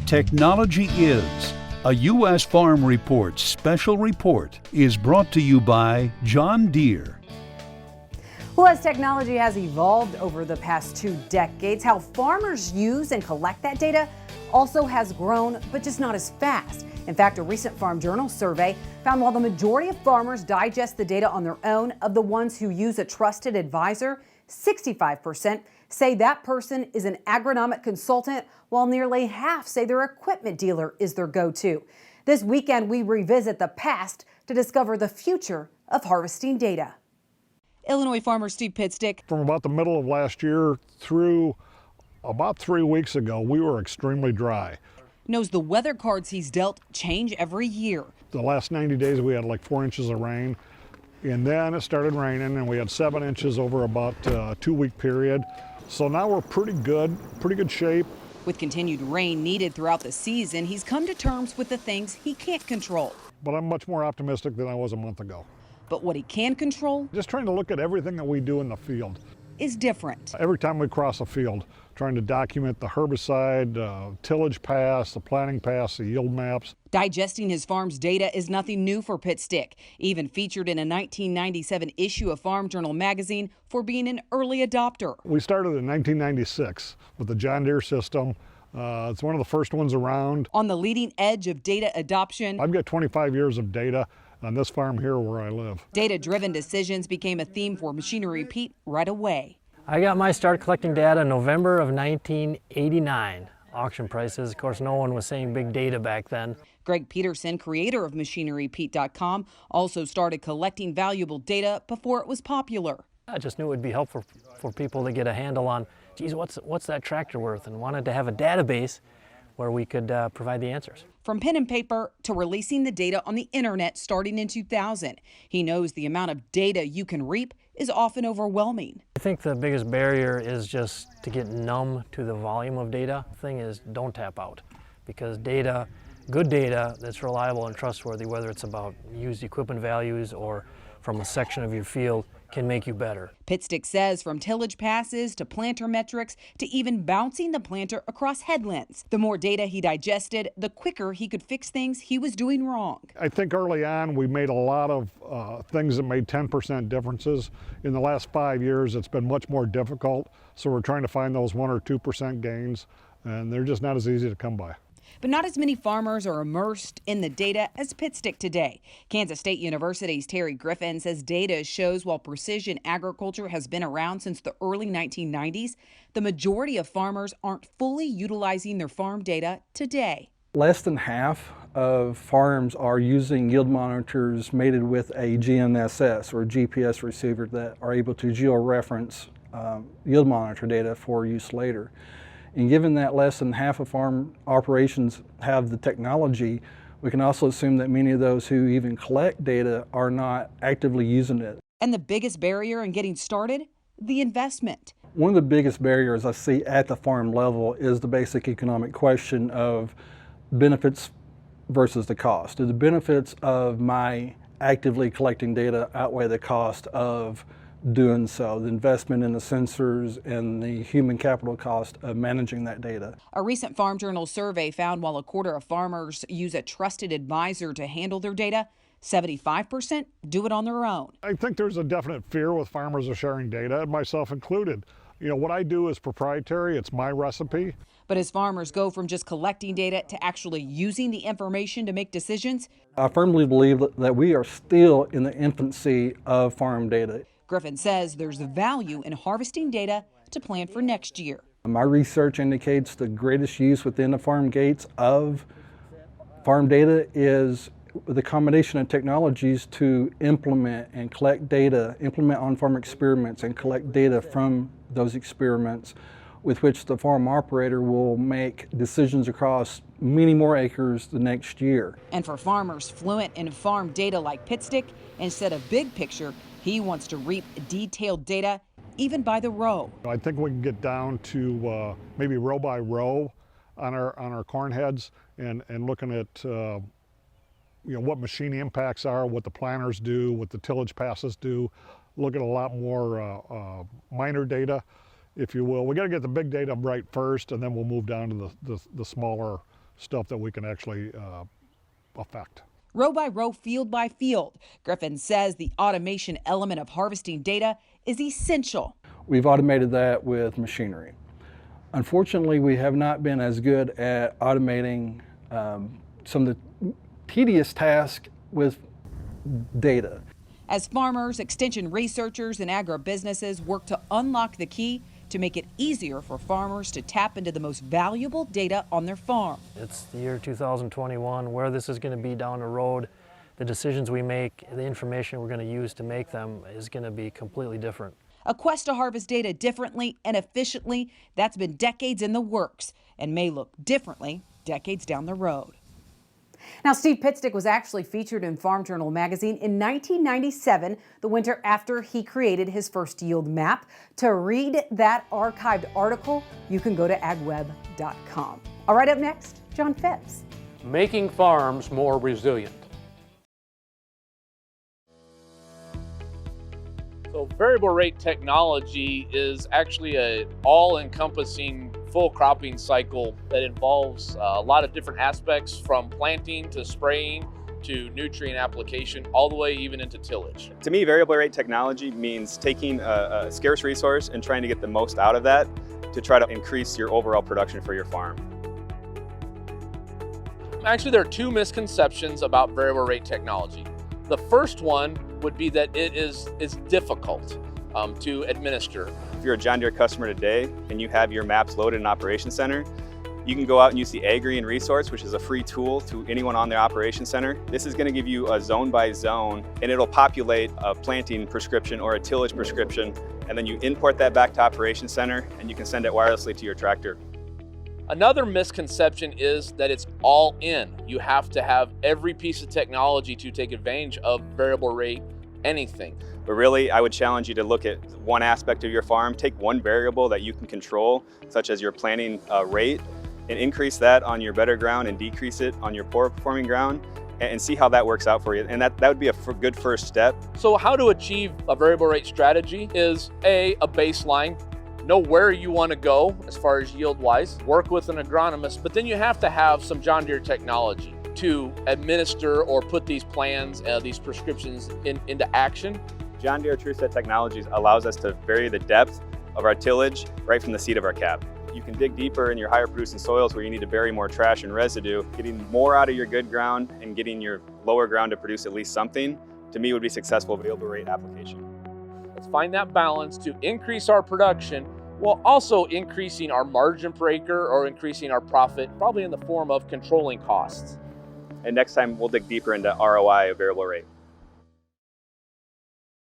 Technology is. A U.S. Farm Report special report is brought to you by John Deere. Well, as technology has evolved over the past 2 decades, how farmers use and collect that data also has grown, but just not as fast. In fact, a recent Farm Journal survey found while the majority of farmers digest the data on their own, of the ones who use a trusted advisor, 65% say that person is an agronomic consultant, while nearly half say their equipment dealer is their go-to. This weekend, we revisit the past to discover the future of harvesting data. Illinois farmer Steve Pitstick. From about the middle of last year through about 3 weeks ago, we were extremely dry. Knows the weather cards he's dealt change every year. The last 90 days we had like 4 inches of rain, and then it started raining and we had 7 inches over about a 2-week period. So now we're pretty good shape. With continued rain needed throughout the season, he's come to terms with the things he can't control. But I'm much more optimistic than I was a month ago. But what he can control, just trying to look at everything that we do in the field, is different. Every time we cross a field, trying to document the herbicide, tillage pass, the planting pass, the yield maps. Digesting his farm's data is nothing new for Pitstick, even featured in a 1997 issue of Farm Journal magazine for being an early adopter. We started in 1996 with the John Deere system. It's one of the first ones around. On the leading edge of data adoption. I've got 25 years of data on this farm here where I live. Data-driven decisions became a theme for Machinery Pete right away. I got my start collecting data in November of 1989. Auction prices, of course, no one was saying big data back then. Greg Peterson, creator of MachineryPete.com, also started collecting valuable data before it was popular. I just knew it would be helpful for people to get a handle on, geez, what's that tractor worth, and wanted to have a database where we could provide the answers. From pen and paper to releasing the data on the internet starting in 2000, he knows the amount of data you can reap is often overwhelming. I think the biggest barrier is just to get numb to the volume of data. The thing is, don't tap out, because data, good data that's reliable and trustworthy, whether it's about used equipment values or from a section of your field, can make you better. Pitstick says from tillage passes to planter metrics to even bouncing the planter across headlands. The more data he digested, the quicker he could fix things he was doing wrong. I think early on we made a lot of things that made 10% differences. In the last 5 years it's been much more difficult, so we're trying to find those 1 or 2% gains, and they're just not as easy to come by. But not as many farmers are immersed in the data as Pitstick today. Kansas State University's Terry Griffin says data shows while precision agriculture has been around since the early 1990s, the majority of farmers aren't fully utilizing their farm data today. Less than half of farms are using yield monitors mated with a GNSS or GPS receiver that are able to georeference yield monitor data for use later. And given that less than half of farm operations have the technology, we can also assume that many of those who even collect data are not actively using it. And the biggest barrier in getting started? The investment. One of the biggest barriers I see at the farm level is the basic economic question of benefits versus the cost. Do the benefits of my actively collecting data outweigh the cost of doing so, the investment in the sensors and the human capital cost of managing that data? A recent Farm Journal survey found while a quarter of farmers use a trusted advisor to handle their data, 75% do it on their own. I think there's a definite fear with farmers of sharing data, and myself included. You know, what I do is proprietary, it's my recipe. But as farmers go from just collecting data to actually using the information to make decisions, I firmly believe that we are still in the infancy of farm data. Griffin says there's value in harvesting data to plan for next year. My research indicates the greatest use within the farm gates of farm data is the combination of technologies to implement and collect data, implement on-farm experiments and collect data from those experiments, with which the farm operator will make decisions across many more acres the next year. And for farmers fluent in farm data like Pitstick, instead of big picture, he wants to reap detailed data, even by the row. I think we can get down to maybe row by row on our corn heads and looking at what machine impacts are, what the planters do, what the tillage passes do. Look at a lot more minor data, if you will. We got to get the big data right first, and then we'll move down to the smaller stuff that we can actually affect. Row by row, field by field, Griffin says the automation element of harvesting data is essential. We've automated that with machinery. Unfortunately, we have not been as good at automating some of the tedious tasks with data. As farmers, extension researchers, and agribusinesses work to unlock the key to make it easier for farmers to tap into the most valuable data on their farm. It's the year 2021, where this is going to be down the road. The decisions we make, the information we're going to use to make them is going to be completely different. A quest to harvest data differently and efficiently, that's been decades in the works and may look differently decades down the road. Now, Steve Pitstick was actually featured in Farm Journal magazine in 1997, the winter after he created his first yield map. To read that archived article, you can go to agweb.com. All right, up next, John Phipps. Making farms more resilient. So variable rate technology is actually an all-encompassing full cropping cycle that involves a lot of different aspects, from planting to spraying to nutrient application, all the way even into tillage. To me, variable rate technology means taking a scarce resource and trying to get the most out of that to try to increase your overall production for your farm. Actually, there are two misconceptions about variable rate technology. The first one would be that it's difficult to administer. If you're a John Deere customer today and you have your maps loaded in Operations Center, you can go out and use the Agri and Resource, which is a free tool to anyone on their Operations Center. This is going to give you a zone by zone, and it'll populate a planting prescription or a tillage prescription, and then you import that back to Operations Center and you can send it wirelessly to your tractor. Another misconception is that it's all in. You have to have every piece of technology to take advantage of variable rate anything. But really, I would challenge you to look at one aspect of your farm, take one variable that you can control, such as your planting rate, and increase that on your better ground and decrease it on your poor performing ground, and see how that works out for you. And that would be a good first step. So how to achieve a variable rate strategy is a baseline. Know where you want to go as far as yield wise, work with an agronomist, but then you have to have some John Deere technology to administer or put these plans, these prescriptions into action. John Deere TrueSet Technologies allows us to vary the depth of our tillage right from the seat of our cap. You can dig deeper in your higher producing soils where you need to bury more trash and residue. Getting more out of your good ground and getting your lower ground to produce at least something, to me, would be successful variable rate application. Let's find that balance to increase our production while also increasing our margin per acre or increasing our profit, probably in the form of controlling costs. And next time we'll dig deeper into ROI of variable rate.